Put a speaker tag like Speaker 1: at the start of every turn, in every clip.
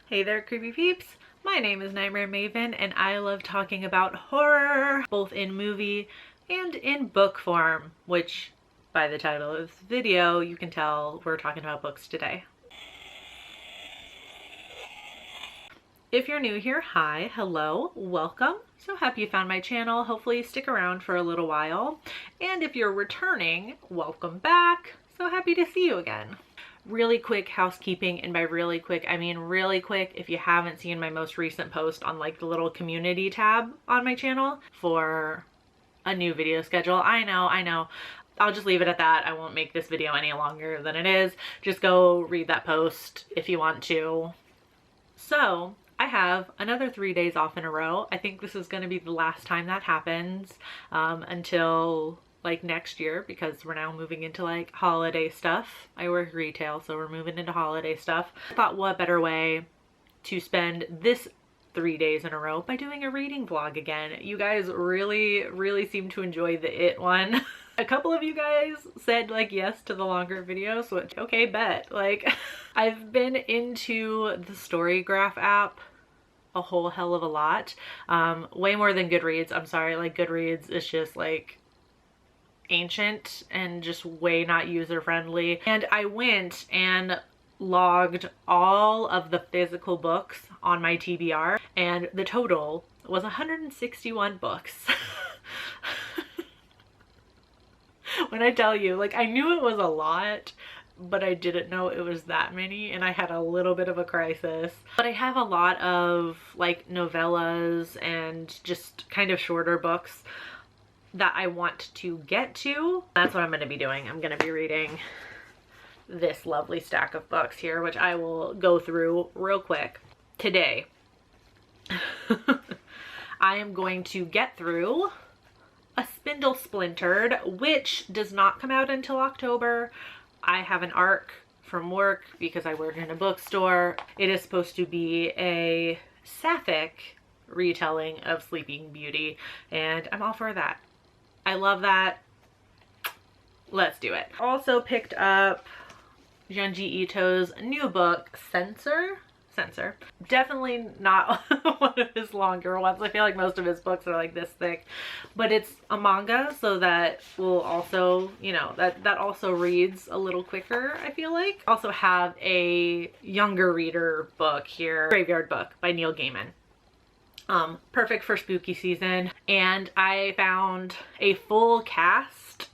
Speaker 1: Hey there, creepy peeps. My name is Nightmare Maven, and I love talking about horror, both in movie and in book form, which by the title of this video, you can tell we're talking about books today. If you're new here, hi, hello, welcome. So happy you found my channel. Hopefully stick around for a little while. And if you're returning, welcome back. So happy to see you again. Really quick housekeeping, and by really quick, I mean really quick. If you haven't seen my most recent post on like the little community tab on my channel for a new video schedule, I know. I'll just leave it at that. I won't make this video any longer than it is. Just go read that post if you want to. So I have another 3 days off in a row. I think this is going to be the last time that happens until like next year, because we're now moving into like holiday stuff. I work retail, so we're moving into holiday stuff. I thought, what better way to spend this 3 days in a row by doing a reading vlog again. You guys really seem to enjoy the It one. A couple of you guys said like yes to the longer videos, which okay, bet. Like I've been into the Storygraph app a whole hell of a lot. Way more than Goodreads. I'm sorry, like Goodreads is just like ancient and just way not user friendly. And I went and logged all of the physical books on my TBR, and the total was 161 books. When I tell you, like, I knew it was a lot, but I didn't know it was that many, and I had a little bit of a crisis. But I have a lot of like novellas and just kind of shorter books that I want to get to. That's what I'm going to be doing. I'm going to be reading this lovely stack of books here, which I will go through real quick. Today, I am going to get through A Spindle Splintered, which does not come out until October. I have an ARC from work because I work in a bookstore. It is supposed to be a sapphic retelling of Sleeping Beauty, and I'm all for that. I love that. Let's do it. Also picked up Junji Ito's new book, Censor. Definitely not one of his longer ones. I feel like most of his books are like this thick, but it's a manga, so that will also, you know, that also reads a little quicker, I feel like. Also have a younger reader book here, Graveyard Book by Neil Gaiman. Perfect for spooky season. And I found a full cast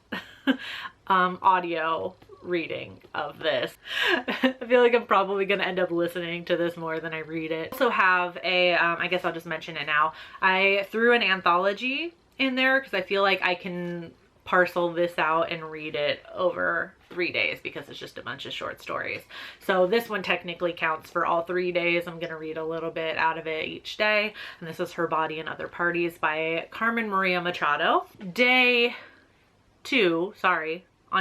Speaker 1: audio reading of this. I feel like I'm probably gonna end up listening to this more than I read it. Also have a, I guess I'll just mention it now. I threw an anthology in there because I feel like I can parcel this out and read it over 3 days because it's just a bunch of short stories. So this one technically counts for all 3 days. I'm gonna read a little bit out of it each day. And this is Her Body and Other Parties by Carmen Maria Machado. On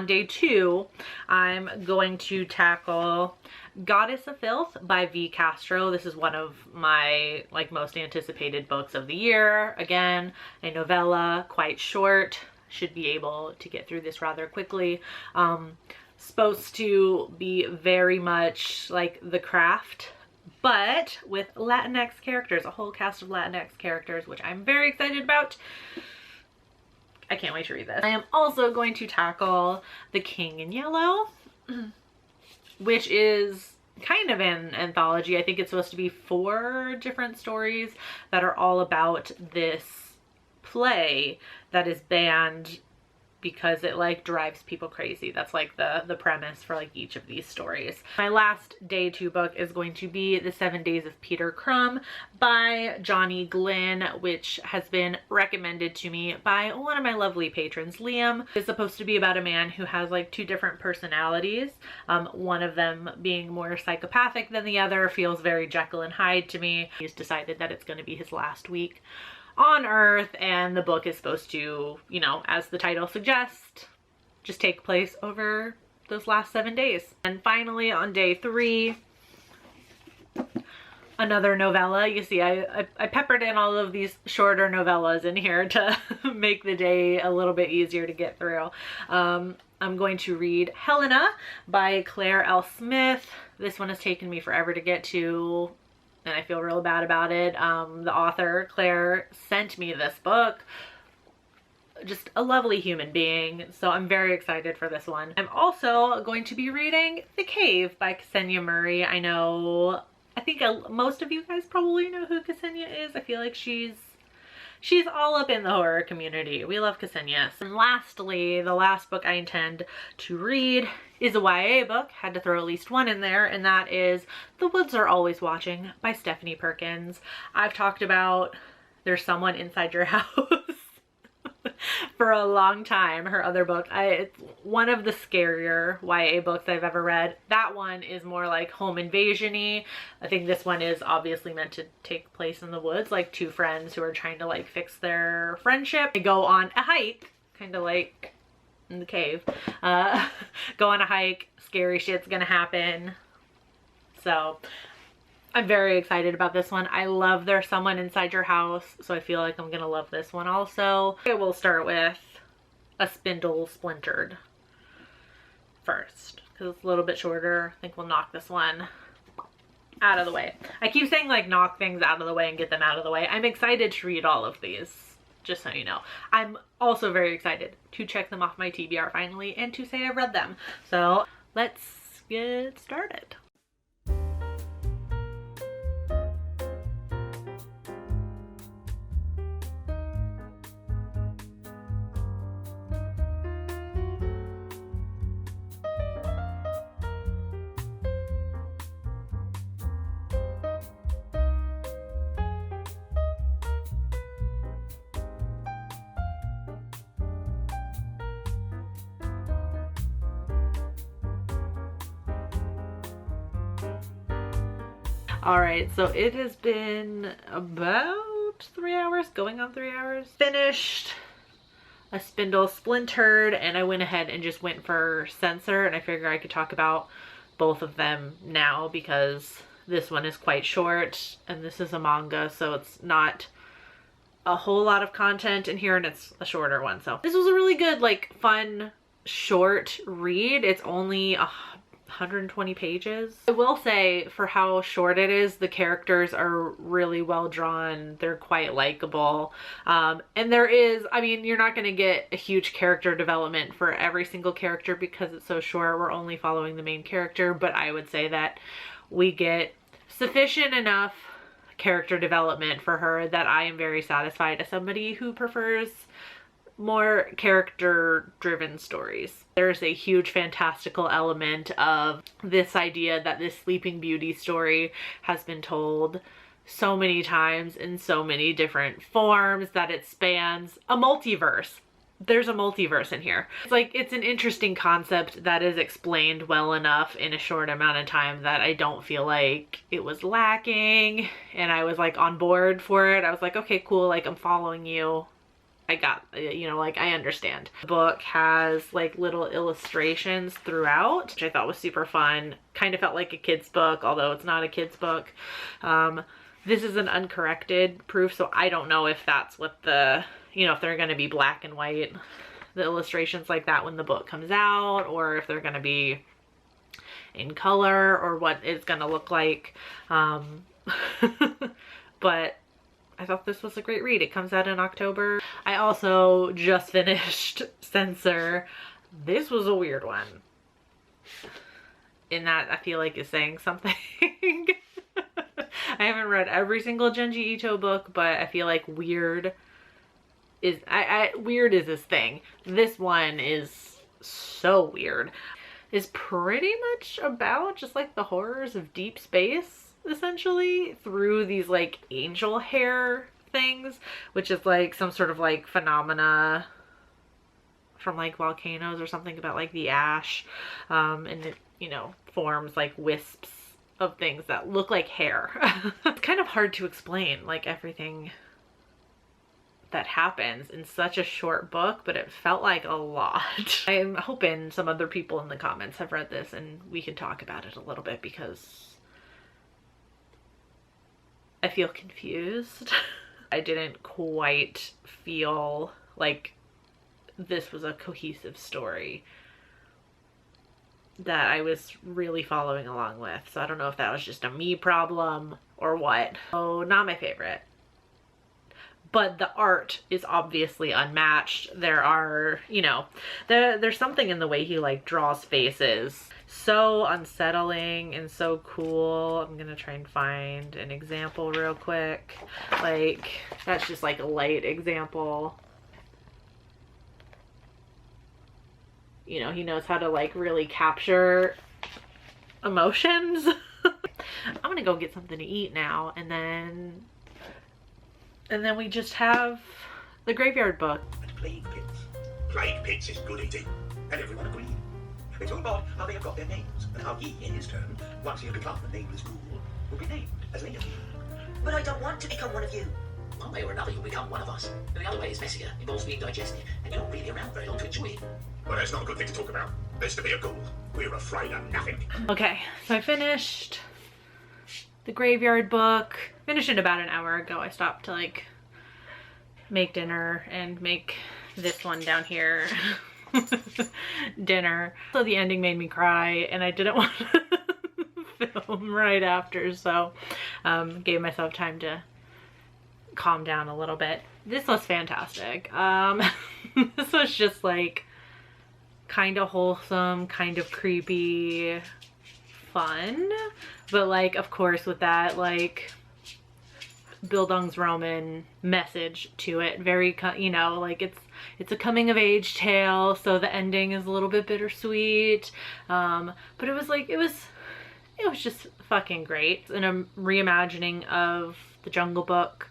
Speaker 1: day two, I'm going to tackle Goddess of Filth by V. Castro. This is one of my like most anticipated books of the year. Again, a novella, quite short. Should be able to get through this rather quickly. Supposed to be very much like The Craft, but with Latinx characters, a whole cast of Latinx characters, which I'm very excited about. I can't wait to read this. I am also going to tackle The King in Yellow, which is kind of an anthology. I think it's supposed to be 4 different stories that are all about this play that is banned because it like drives people crazy. That's like the premise for like each of these stories. My last day 2 book is going to be The 7 Days of Peter Crumb by Johnny Glynn, which has been recommended to me by one of my lovely patrons, Liam. It's supposed to be about a man who has like 2 different personalities. One of them being more psychopathic than the other. Feels very Jekyll and Hyde to me. He's decided that it's going to be his last week on Earth, and the book is supposed to, you know, as the title suggests, just take place over those last 7 days. And finally, on day 3, another novella. You see, I peppered in all of these shorter novellas in here to make the day a little bit easier to get through. I'm going to read Helena by Claire L. Smith. This one has taken me forever to get to. and I feel real bad about it. The author, Claire, sent me this book. Just a lovely human being, so I'm very excited for this one. I'm also going to be reading The Cave by Ksenia Murray. I think most of you guys probably know who Ksenia is. I feel like she's all up in the horror community. We love Ksenia. And lastly, the last book I intend to read is a YA book. Had to throw at least one in there, and that is The Woods Are Always Watching by Stephanie Perkins. I've talked about There's Someone Inside Your House for a long time. Her other book, it's one of the scarier YA books I've ever read. That one is more like home invasion-y. I think this one is obviously meant to take place in the woods, like two friends who are trying to like fix their friendship. They go on a hike, kind of like in The Cave. Go on a hike, scary shit's gonna happen. So I'm very excited about this one. I love There's Someone Inside Your House, so I feel like I'm gonna love this one also. I will start with A Spindle Splintered first, because it's a little bit shorter. I think we'll knock this one out of the way. I keep saying like knock things out of the way and get them out of the way. I'm excited to read all of these, just so you know. I'm also very excited to check them off my TBR finally and to say I've read them. So let's get started. Alright, so it has been about 3 hours, going on 3 hours. Finished A Spindle Splintered, and I went ahead and just went for censor, and I figure I could talk about both of them now because this one is quite short and this is a manga, so it's not a whole lot of content in here, and it's a shorter one. So this was a really good, like, fun, short read. It's only 120 pages. I will say, for how short it is, the characters are really well drawn. They're quite likable. And there is, I mean, you're not going to get a huge character development for every single character because it's so short. We're only following the main character, but I would say that we get sufficient enough character development for her that I am very satisfied as somebody who prefers more character-driven stories. There's a huge fantastical element of this idea that this Sleeping Beauty story has been told so many times in so many different forms that it spans a multiverse. There's a multiverse in here. It's like, it's an interesting concept that is explained well enough in a short amount of time that I don't feel like it was lacking, and I was like on board for it. I was like, okay, cool, like I'm following you. I got, you know, like, I understand. The book has like little illustrations throughout, which I thought was super fun. Kind of felt like a kid's book, although it's not a kid's book. This is an uncorrected proof, so I don't know if that's what the, you know, if they're going to be black and white, the illustrations like that when the book comes out, or if they're going to be in color, or what it's going to look like. But I thought this was a great read. It comes out in October. I also just finished Censor. This was a weird one, in that I feel like it's saying something. I haven't read every single Junji Ito book, but I feel like weird is weird is his thing. This one is so weird. It's pretty much about just like the horrors of deep space, essentially, through these like angel hair things, which is like some sort of like phenomena from like volcanoes or something about like the ash, and it, you know, forms like wisps of things that look like hair. It's kind of hard to explain like everything that happens in such a short book, but it felt like a lot. I'm hoping some other people in the comments have read this and we can talk about it a little bit, because I feel confused. I didn't quite feel like this was a cohesive story that I was really following along with. So I don't know if that was just a me problem or what. Oh, not my favorite. But the art is obviously unmatched. There are, you know, there's something in the way he like draws faces. So unsettling and so cool. I'm gonna try and find an example real quick. Like, that's just like a light example. You know, he knows how to like really capture emotions. I'm gonna go get something to eat now, and then we just have the graveyard book.
Speaker 2: And plague pits. Plague pits is good eating, and everyone agreed. It's all about how they have got their names, and how he, in his turn, once he had become a nameless ghoul, will be named as later.
Speaker 3: But I don't want to become one of you.
Speaker 4: One way or another, you'll become one of us. And the other way is messier, involves being digested, and you're not really around very long to enjoy it.
Speaker 2: Well, that's not a good thing to talk about. There's to be a ghoul. We're afraid of nothing.
Speaker 1: Okay, so I finished the graveyard book. Finished it about an hour ago. I stopped to like make dinner and make this one down here dinner. So the ending made me cry, and I didn't want to film right after, so gave myself time to calm down a little bit. This was fantastic. This was just like kind of wholesome, kind of creepy, fun, but like of course with that like Bildungsroman message to it. Very, you know, like it's a coming of age tale, so the ending is a little bit bittersweet, but it was like it was just fucking great. And a reimagining of the Jungle Book,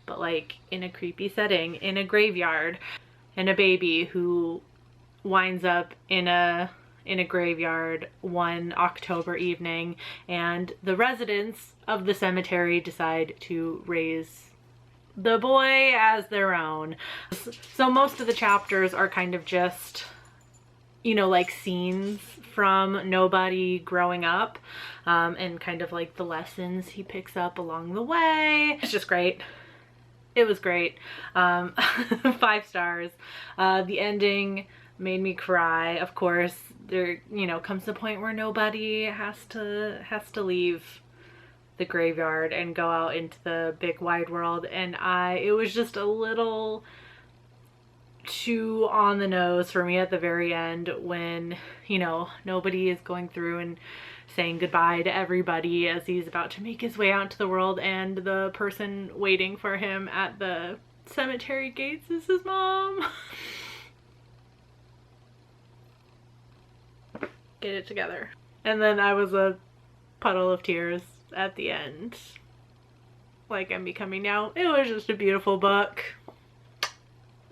Speaker 1: but like in a creepy setting, in a graveyard, and a baby who winds up in a graveyard one October evening, and the residents of the cemetery decide to raise the boy as their own. So most of the chapters are kind of just, you know, like scenes from Nobody growing up, and kind of like the lessons he picks up along the way. It's just great. It was great. 5 stars. The ending made me cry. Of course, there, you know, comes the point where Nobody has to leave the graveyard and go out into the big wide world, and it was just a little too on the nose for me at the very end when, you know, Nobody is going through and saying goodbye to everybody as he's about to make his way out into the world, and the person waiting for him at the cemetery gates is his mom. Get it together. And then I was a puddle of tears at the end, like I'm becoming now. It was just a beautiful book.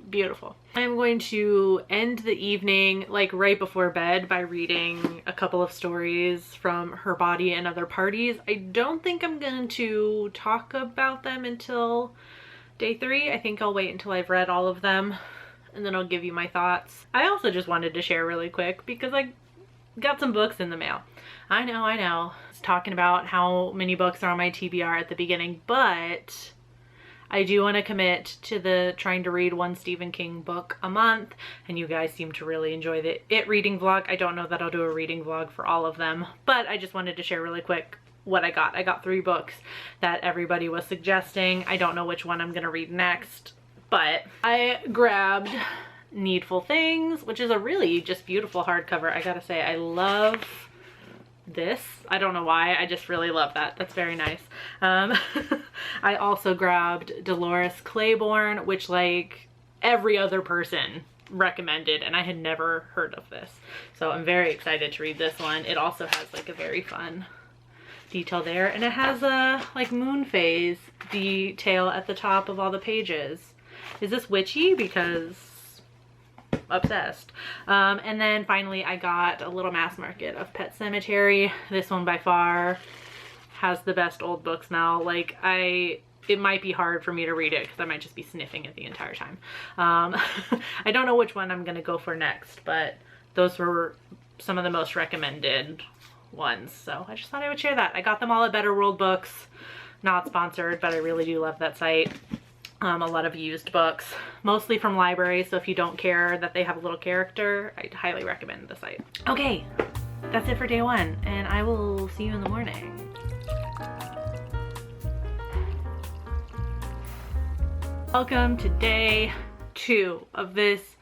Speaker 1: Beautiful. I'm going to end the evening like right before bed by reading a couple of stories from Her Body and Other Parties. I don't think I'm going to talk about them until day 3. I think I'll wait until I've read all of them, and then I'll give you my thoughts. I also just wanted to share really quick because I got some books in the mail. I know. I was talking about how many books are on my TBR at the beginning, but I do want to commit to the trying to read one Stephen King book a month, and you guys seem to really enjoy the It reading vlog. I don't know that I'll do a reading vlog for all of them, but I just wanted to share really quick what I got. I got 3 books that everybody was suggesting. I don't know which one I'm going to read next, but I grabbed Needful Things, which is a really just beautiful hardcover. I gotta say, I love this. I don't know why, I just really love that. That's very nice. I also grabbed Dolores Claiborne, which like every other person recommended, and I had never heard of this. So I'm very excited to read this one. It also has like a very fun detail there, and it has a like moon phase detail at the top of all the pages. Is this witchy? Because obsessed. And then finally I got a little mass market of Pet Sematary. This one by far has the best old book smell. Like it might be hard for me to read it because I might just be sniffing it the entire time. I don't know which one I'm gonna go for next, but those were some of the most recommended ones, so I just thought I would share that. I got them all at Better World Books. Not sponsored, but I really do love that site. A lot of used books, mostly from libraries, so if you don't care that they have a little character, I'd highly recommend the site. Okay, that's it for day 1, and I will see you in the morning. Welcome to day 2 of this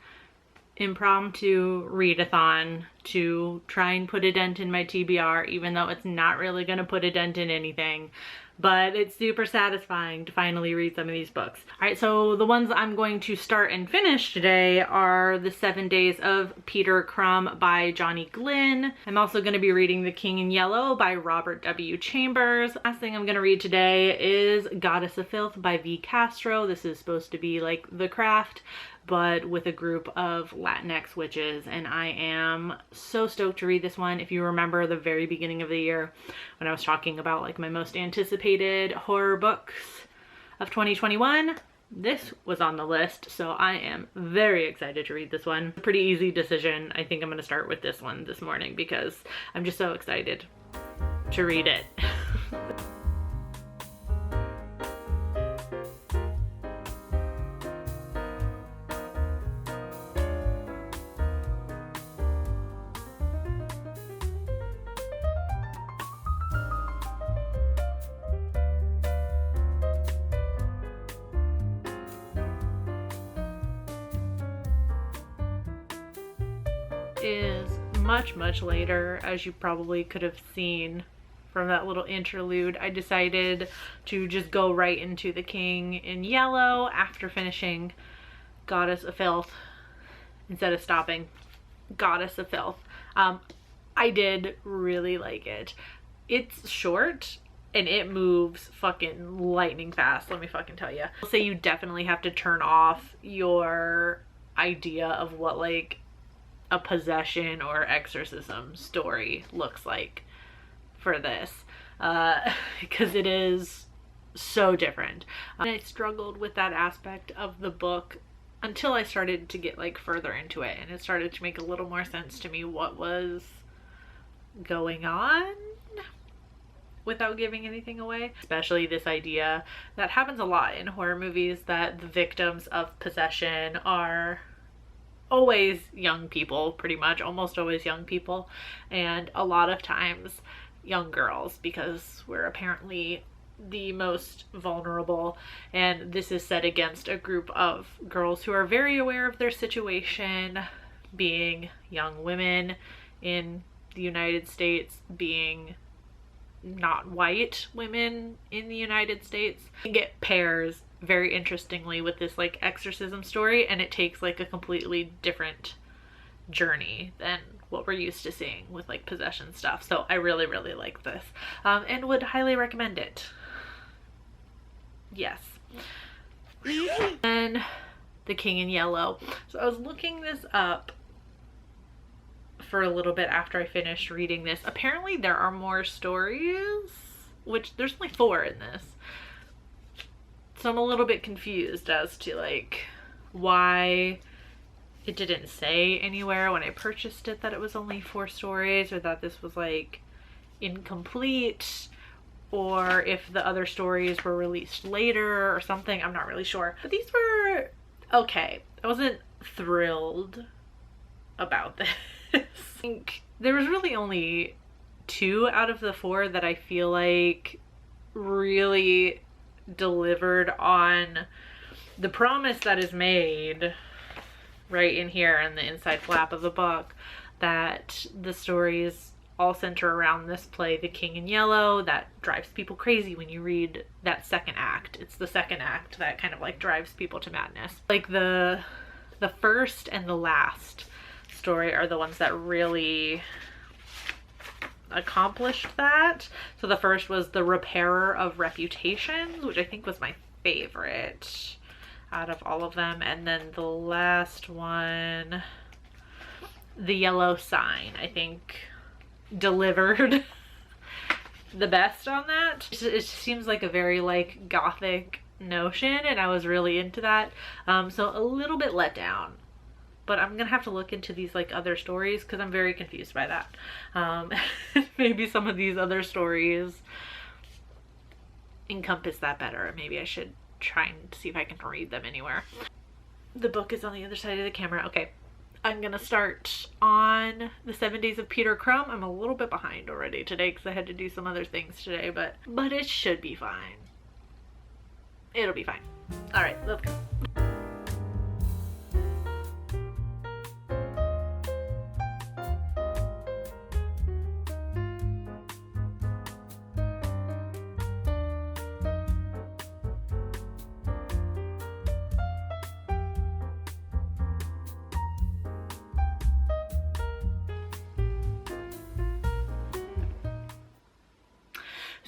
Speaker 1: impromptu readathon to try and put a dent in my TBR, even though it's not really going to put a dent in anything. But it's super satisfying to finally read some of these books. All right, so the ones I'm going to start and finish today are The 7 Days of Peter Crumb by Johnny Glynn. I'm also going to be reading The King in Yellow by Robert W. Chambers. Last thing I'm going to read today is Goddess of Filth by V. Castro. This is supposed to be like The Craft, but with a group of Latinx witches, and I am so stoked to read this one. If you remember the very beginning of the year when I was talking about like my most anticipated horror books of 2021, this was on the list, so I am very excited to read this one. Pretty easy decision. I think I'm gonna start with this one this morning because I'm just so excited to read it. Is much later, as you probably could have seen from that little interlude. I decided to just go right into The King in Yellow after finishing Goddess of Filth instead of stopping Goddess of Filth. I did really like it. It's short and it moves fucking lightning fast, let me fucking tell you. I'll say you definitely have to turn off your idea of what like a possession or exorcism story looks like for this, because it is so different. And I struggled with that aspect of the book until I started to get like further into it, and it started to make a little more sense to me what was going on without giving anything away. Especially this idea that happens a lot in horror movies, that the victims of possession are always young people, pretty much, almost always young people, and a lot of times young girls, because we're apparently the most vulnerable. And this is set against a group of girls who are very aware of their situation, being young women in the United States, being not white women in the United States. It pairs very interestingly with this like exorcism story, and it takes like a completely different journey than what we're used to seeing with like possession stuff. So I really like this, and would highly recommend it. Yes. And The King in Yellow. So I was looking this up for a little bit after I finished reading this. Apparently there are more stories, which there's only 4 in this. So I'm a little bit confused as to like why it didn't say anywhere when I purchased it that it was only 4 stories, or that this was like incomplete, or if the other stories were released later or something. I'm not really sure. But these were okay. I wasn't thrilled about this. I think there was really only 2 out of the 4 that I feel like really delivered on the promise that is made right in here in the inside flap of the book, that the stories all center around this play, The King in Yellow, that drives people crazy when you read that second act. It's the second act that kind of like drives people to madness. Like the first and the last story are the ones that really accomplished that. So the first was The Repairer of Reputations, which I think was my favorite out of all of them. And then the last one, The Yellow Sign, I think delivered the best on that. It seems like a very like gothic notion, and I was really into that. So a little bit let down. But I'm gonna have to look into these like other stories because I'm very confused by that. Maybe some of these other stories encompass that better. Maybe I should try and see if I can read them anywhere. The book is on the other side of the camera. Okay, I'm gonna start on The 7 Days of Peter Crumb. I'm a little bit behind already today because I had to do some other things today, but it should be fine. It'll be fine. All right, let's go.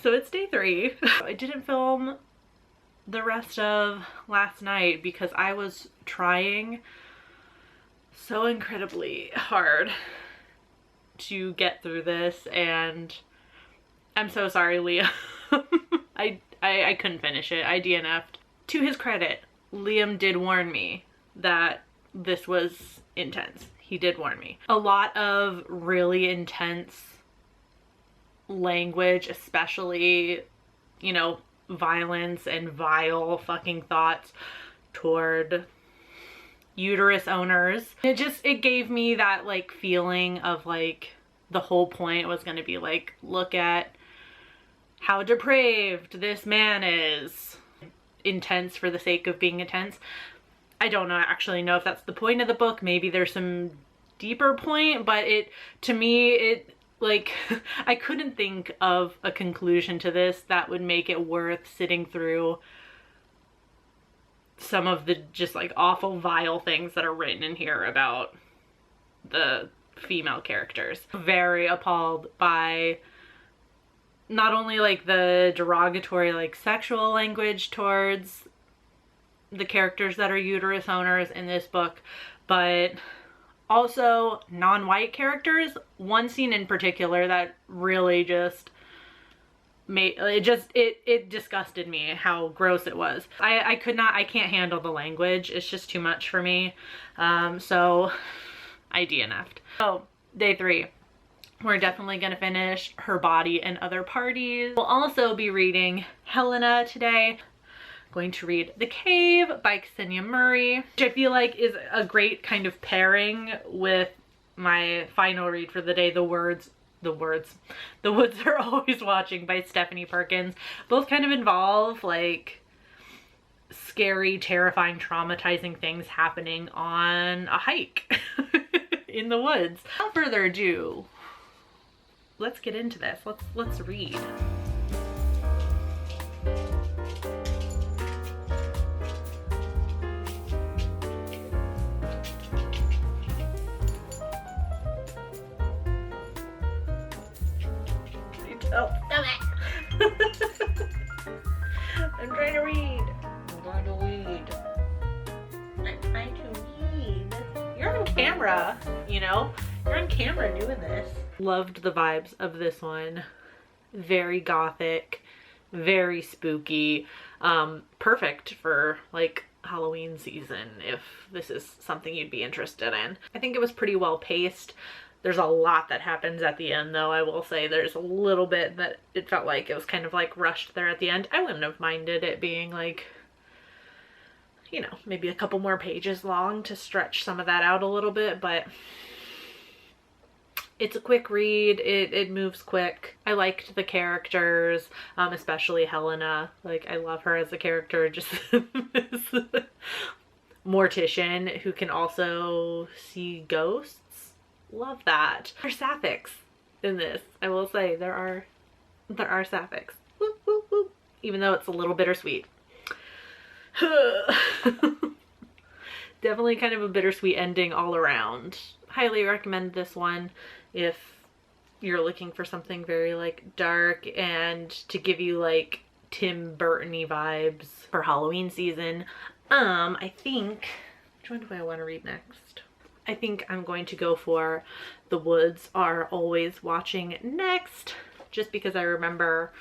Speaker 1: So it's day 3. I didn't film the rest of last night because I was trying so incredibly hard to get through this, and I'm so sorry, Liam. I couldn't finish it. I DNF'd. To his credit, Liam did warn me that this was intense. He did warn me. A lot of really intense language, especially, you know, violence and vile fucking thoughts toward uterus owners. It gave me that like feeling of like the whole point was going to be like, look at how depraved this man is. Intense for the sake of being intense. I don't know, actually know if that's the point of the book. Maybe there's some deeper point, but to me, like, I couldn't think of a conclusion to this that would make it worth sitting through some of the just like awful, vile things that are written in here about the female characters. Very appalled by not only like the derogatory like sexual language towards the characters that are uterus owners in this book, but also non-white characters. One scene in particular that really just made it disgusted me how gross it was. I can't handle the language. It's just too much for me. So I DNF'd. So day 3, we're definitely gonna finish Her Body and Other Parties. We'll also be reading Helena today. Going to read The Cave by Ksenia Murray, which I feel like is a great kind of pairing with my final read for the day, The Woods Are Always Watching by Stephanie Perkins. Both kind of involve like scary, terrifying, traumatizing things happening on a hike in the woods. Without further ado, let's get into this. Let's read. Oh, stop it! I'm trying to read. I'm trying to read. You're on camera, you know? You're on camera doing this. Loved the vibes of this one. Very gothic, very spooky. Perfect for like Halloween season if this is something you'd be interested in. I think it was pretty well paced. There's a lot that happens at the end, though. I will say there's a little bit that it felt like it was kind of like rushed there at the end. I wouldn't have minded it being like, you know, maybe a couple more pages long to stretch some of that out a little bit, but it's a quick read. It moves quick. I liked the characters, especially Helena. Like, I love her as a character. Just this mortician who can also see ghosts. Love that. There's sapphics in this. I will say there are sapphics. Whoop, whoop, whoop. Even though it's a little bittersweet. Definitely kind of a bittersweet ending all around. Highly recommend this one if you're looking for something very like dark and to give you like Tim Burton-y vibes for Halloween season. I think, which one do I want to read next? I think I'm going to go for The Woods Are Always Watching next, just because I remember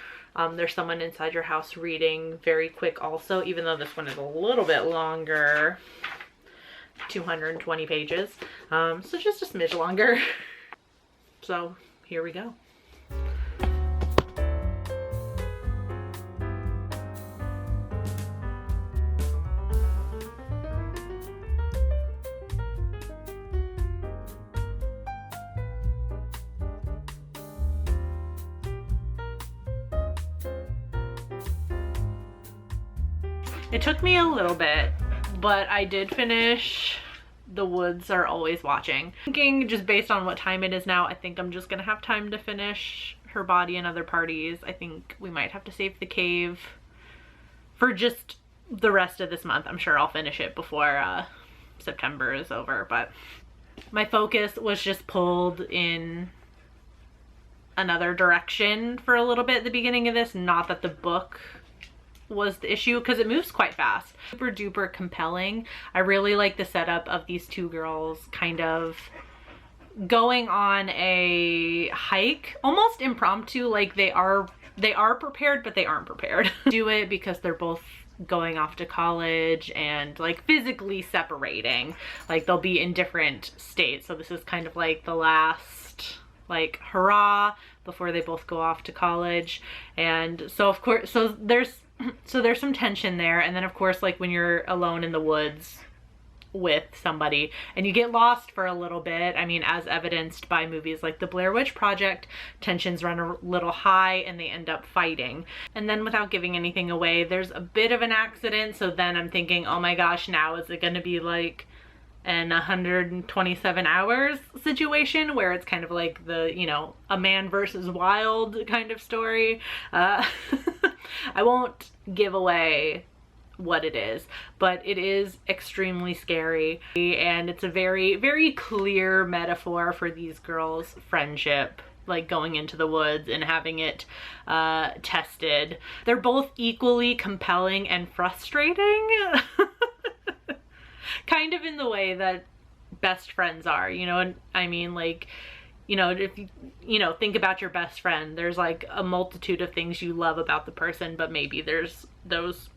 Speaker 1: there's someone inside your house reading very quick also, even though this one is a little bit longer, 220 pages, so just a smidge longer. So here we go. It took me a little bit, but I did finish The Woods Are Always Watching. Thinking just based on what time it is now, I think I'm just gonna have time to finish Her Body and Other Parties. I think we might have to save The Cave for just the rest of this month. I'm sure I'll finish it before September is over, but my focus was just pulled in another direction for a little bit at the beginning of this. Not that the book was the issue, because it moves quite fast. Super duper compelling. I really like the setup of these two girls kind of going on a hike, almost impromptu, like they are prepared but they aren't prepared. Do it because they're both going off to college and like physically separating, like they'll be in different states. So this is kind of like the last like hurrah before they both go off to college. And so of course, there's some tension there. And then of course, like when you're alone in the woods with somebody and you get lost for a little bit, I mean, as evidenced by movies like The Blair Witch Project, tensions run a little high and they end up fighting. And then without giving anything away, there's a bit of an accident. So then I'm thinking, oh my gosh, now is it going to be like an 127 hours situation where it's kind of like the, you know, a man versus wild kind of story. I won't give away what it is, but it is extremely scary, and it's a very, very clear metaphor for these girls' friendship, like going into the woods and having it tested. They're both equally compelling and frustrating. Kind of in the way that best friends are, you know. And I mean, like, you know, if you know, think about your best friend, there's like a multitude of things you love about the person, but maybe there's those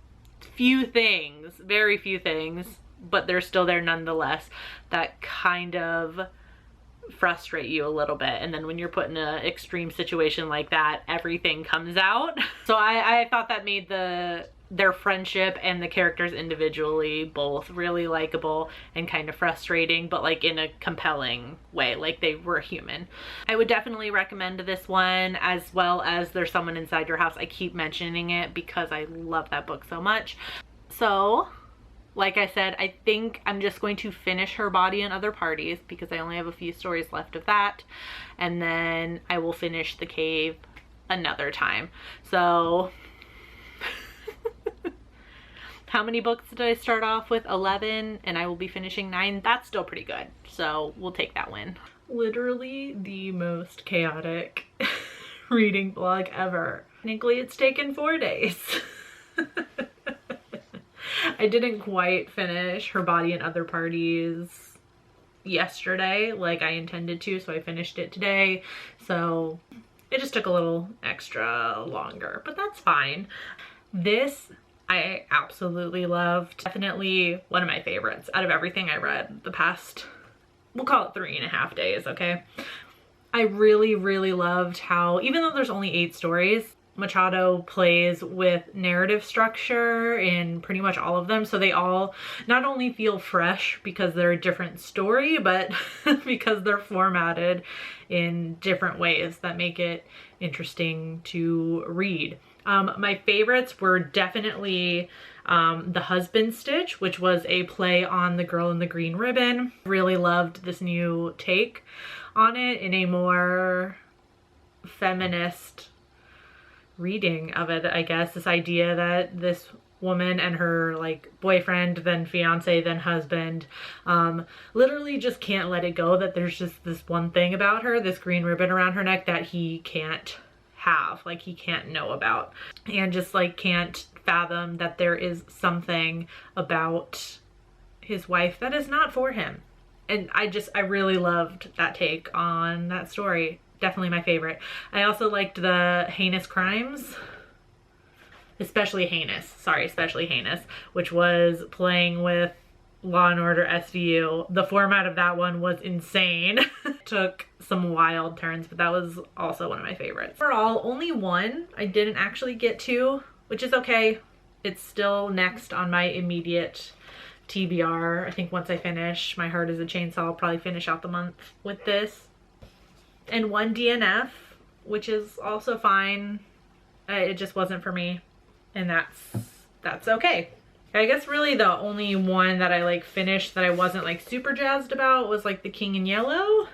Speaker 1: few things, very few things, but they're still there nonetheless, that kind of frustrate you a little bit. And then when you're put in an extreme situation like that, everything comes out. So I thought that made their friendship and the characters individually both really likable and kind of frustrating, but like in a compelling way, like they were human. I would definitely recommend this one, as well as There's Someone Inside Your House. I keep mentioning it because I love that book so much. So like I said, I think I'm just going to finish Her Body and Other Parties because I only have a few stories left of that, and then I will finish The Cave another time. So how many books did I start off with? 11, and I will be finishing 9. That's still pretty good, so we'll take that win. Literally the most chaotic reading vlog ever. Technically, it's taken 4 days. I didn't quite finish Her Body and Other Parties yesterday like I intended to, so I finished it today. So it just took a little extra longer, but that's fine. This I absolutely loved. Definitely one of my favorites out of everything I read the past, we'll call it 3.5 days, okay? I really, really loved how, even though there's only 8 stories, Machado plays with narrative structure in pretty much all of them. So they all not only feel fresh because they're a different story, but because they're formatted in different ways that make it interesting to read. My favorites were definitely The Husband Stitch, which was a play on The Girl in the Green Ribbon. Really loved this new take on it in a more feminist reading of it, I guess. This idea that this woman and her like boyfriend, then fiance, then husband, literally just can't let it go, that there's just this one thing about her, this green ribbon around her neck, that he can't have, like he can't know about, and just like can't fathom that there is something about his wife that is not for him. And I really loved that take on that story. Definitely my favorite. I also liked the Heinous Crimes, especially Heinous, which was playing with Law and Order SVU. The format of that one was insane. Took some wild turns, but that was also one of my favorites. Overall, only one I didn't actually get to, which is okay. It's still next on my immediate TBR. I think once I finish My Heart is a Chainsaw, I'll probably finish out the month with this. And one DNF, which is also fine. It just wasn't for me, and that's okay. I guess really the only one that I like finished that I wasn't like super jazzed about was like The King in Yellow.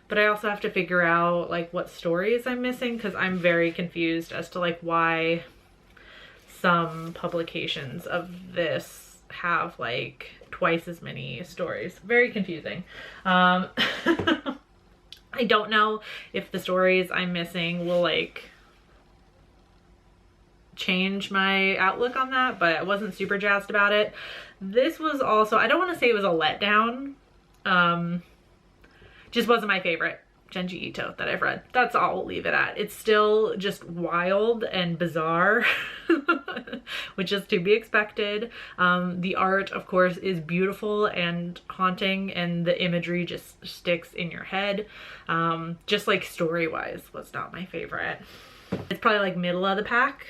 Speaker 1: But I also have to figure out like what stories I'm missing, because I'm very confused as to like why some publications of this have like twice as many stories. Very confusing. I don't know if the stories I'm missing will like change my outlook on that, but I wasn't super jazzed about it. This was also, I don't want to say it was a letdown. Just wasn't my favorite Genji Ito that I've read. That's all we'll leave it at. It's still just wild and bizarre, which is to be expected. The art, of course, is beautiful and haunting, and the imagery just sticks in your head. Just like story-wise was not my favorite. It's probably like middle of the pack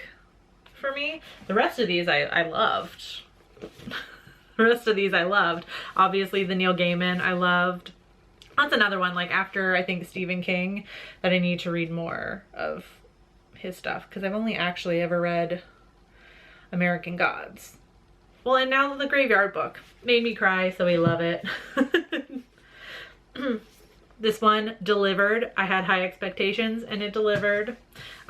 Speaker 1: for me. The rest of these I loved. The rest of these I loved. Obviously the Neil Gaiman I loved. That's another one, like after I think Stephen King, that I need to read more of his stuff, because I've only actually ever read American Gods. Well, and now The Graveyard Book made me cry, so I love it. This one delivered. I had high expectations and it delivered.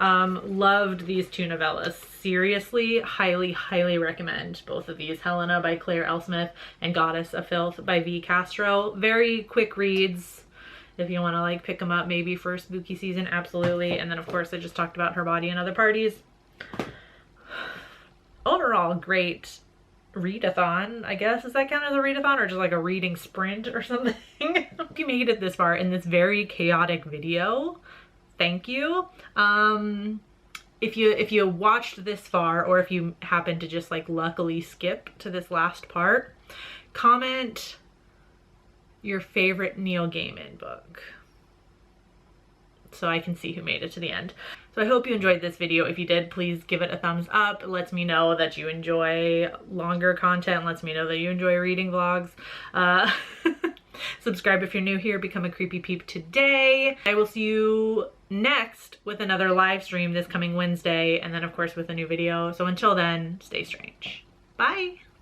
Speaker 1: Loved these two novellas. Seriously, highly recommend both of these. Helena by Claire L. Smith and Goddess of Filth by V. Castro. Very quick reads if you want to like pick them up maybe for spooky season, absolutely. And then of course I just talked about Her Body and Other Parties. Overall, great readathon, I guess. Does that count as a readathon, or just like a reading sprint or something? If you made it this far in this very chaotic video, thank you. If you watched this far, or if you happen to just like luckily skip to this last part, comment your favorite Neil Gaiman book so I can see who made it to the end. So I hope you enjoyed this video. If you did, please give it a thumbs up. It lets me know that you enjoy longer content, lets me know that you enjoy reading vlogs. Subscribe if you're new here, become a creepy peep today. I will see you next with another live stream this coming Wednesday, and then of course with a new video. So until then, stay strange. Bye.